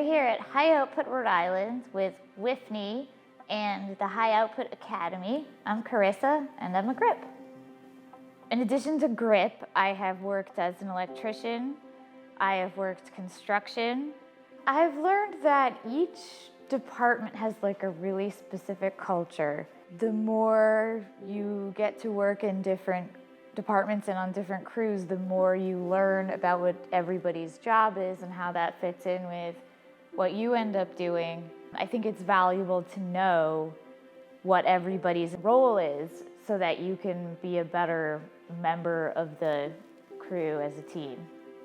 We're here at High Output Rhode Island with WIFVNE and the High Output Academy. I'm Carissa and I'm a grip. In addition to grip, I have worked as an electrician. I have worked construction. I've learned that each department has like a really specific culture. The more you get to work in different departments and on different crews, the more you learn about what everybody's job is and how that fits in with what you end up doing. I think it's valuable to know what everybody's role is so that you can be a better member of the crew as a team.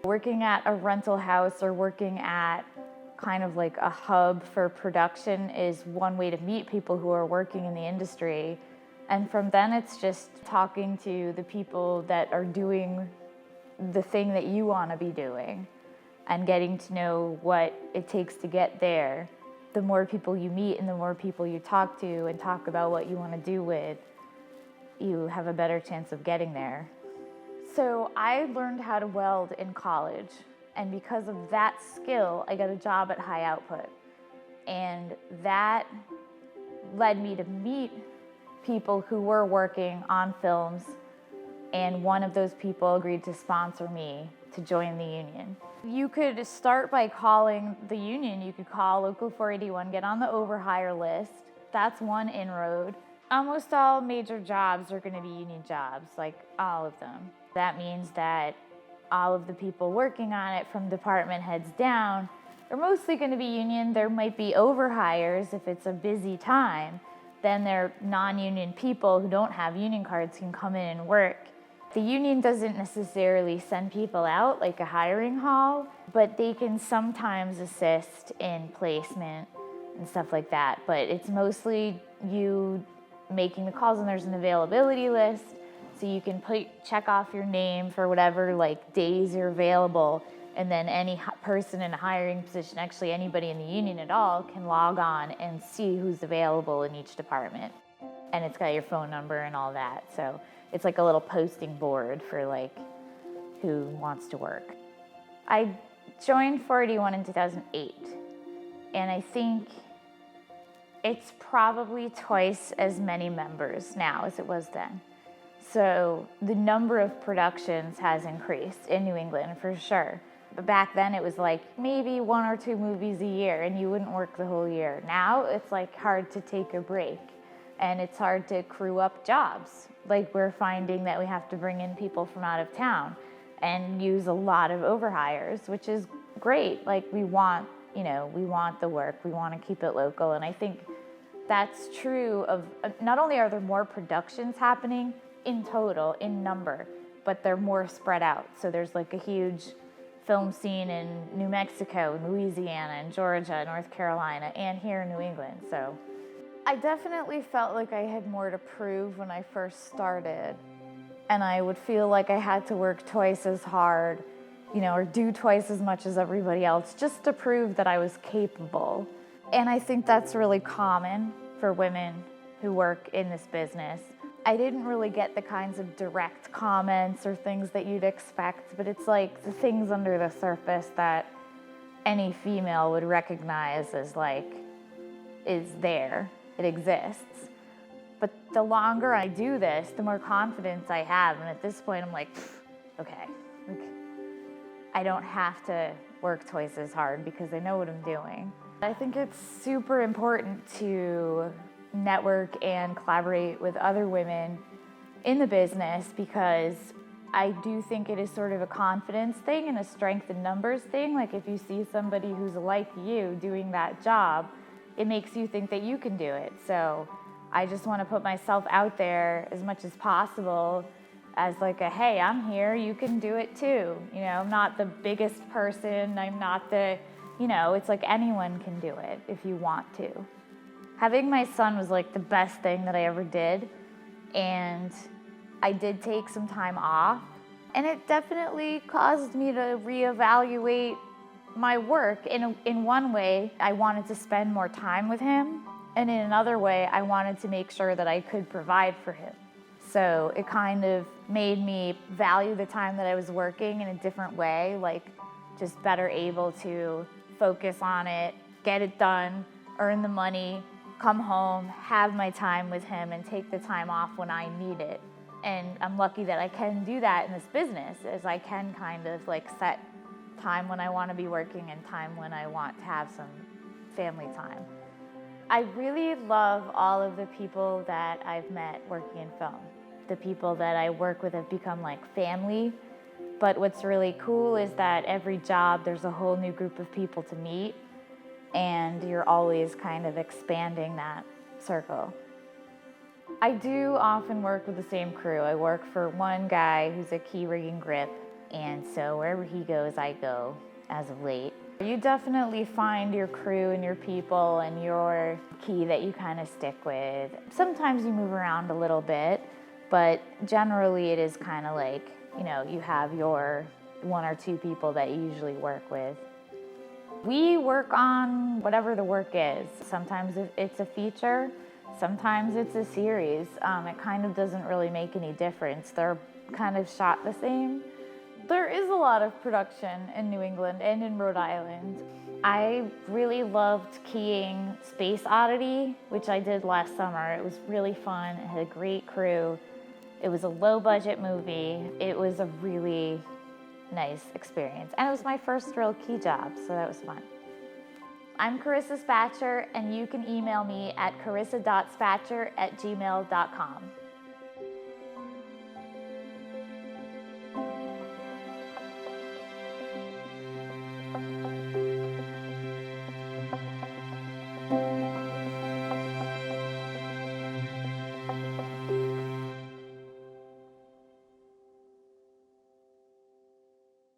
Working at a rental house or working at kind of like a hub for production is one way to meet people who are working in the industry. And from then it's just talking to the people that are doing the thing that you want to be doing and getting to know what it takes to get there. The more people you meet and the more people you talk to and talk about what you want to do with, you have a better chance of getting there. So I learned how to weld in college, and because of that skill, I got a job at High Output. And that led me to meet people who were working on films, and one of those people agreed to sponsor me to join the union. You could start by calling the union. You could call Local 481, get on the overhire list. That's one inroad. Almost all major jobs are going to be union jobs, like all of them. That means that all of the people working on it from department heads down are mostly going to be union. There might be overhires if it's a busy time. Then they're non-union people who don't have union cards can come in and work. The union doesn't necessarily send people out like a hiring hall, but they can sometimes assist in placement and stuff like that. But it's mostly you making the calls, and there's an availability list, so you can check off your name for whatever like days you're available, and then any person in a hiring position, actually anybody in the union at all, can log on and see who's available in each department. And it's got your phone number and all that. So it's like a little posting board for like who wants to work. I joined 481 in 2008, and I think it's probably twice as many members now as it was then. So the number of productions has increased in New England for sure. But back then it was like maybe 1 or 2 movies a year and you wouldn't work the whole year. Now it's like hard to take a break and it's hard to crew up jobs. Like we're finding that we have to bring in people from out of town and use a lot of overhires, which is great. Like we want the work, we want to keep it local. And I think that's true of, not only are there more productions happening in total, in number, but they're more spread out. So there's like a huge film scene in New Mexico, Louisiana, and Georgia, North Carolina, and here in New England. So I definitely felt like I had more to prove when I first started. And I would feel like I had to work twice as hard, or do twice as much as everybody else just to prove that I was capable. And I think that's really common for women who work in this business. I didn't really get the kinds of direct comments or things that you'd expect, but it's like the things under the surface that any female would recognize as like, is there, it exists. But the longer I do this, the more confidence I have, and at this point I'm like, okay, I don't have to work twice as hard because I know what I'm doing. I think it's super important to network and collaborate with other women in the business because I do think it is sort of a confidence thing and a strength in numbers thing. Like if you see somebody who's like you doing that job, it makes you think that you can do it. So I just want to put myself out there as much as possible as like a, hey, I'm here, you can do it too. I'm not the biggest person, I'm not the, it's like anyone can do it if you want to. Having my son was like the best thing that I ever did, and I did take some time off, and it definitely caused me to reevaluate my work. In one way, I wanted to spend more time with him, and in another way, I wanted to make sure that I could provide for him. So it kind of made me value the time that I was working in a different way, like just better able to focus on it, get it done, earn the money, come home, have my time with him, and take the time off when I need it. And I'm lucky that I can do that in this business, as I can kind of like set time when I want to be working and time when I want to have some family time. I really love all of the people that I've met working in film. The people that I work with have become like family. But what's really cool is that every job there's a whole new group of people to meet, and you're always kind of expanding that circle. I do often work with the same crew. I work for one guy who's a key rigging grip, and so wherever he goes, I go as of late. You definitely find your crew and your people and your key that you kind of stick with. Sometimes you move around a little bit, but generally it is kind of like, you know, you have your 1 or 2 people that you usually work with. We work on whatever the work is. Sometimes it's a feature, sometimes it's a series. It kind of doesn't really make any difference. They're kind of shot the same. There is a lot of production in New England and in Rhode Island. I really loved keying Space Oddity, which I did last summer. It was really fun. It had a great crew. It was a low-budget movie. It was a really nice experience. And it was my first real key job, so that was fun. I'm Carissa Spatcher, and you can email me at carissa.spatcher@gmail.com.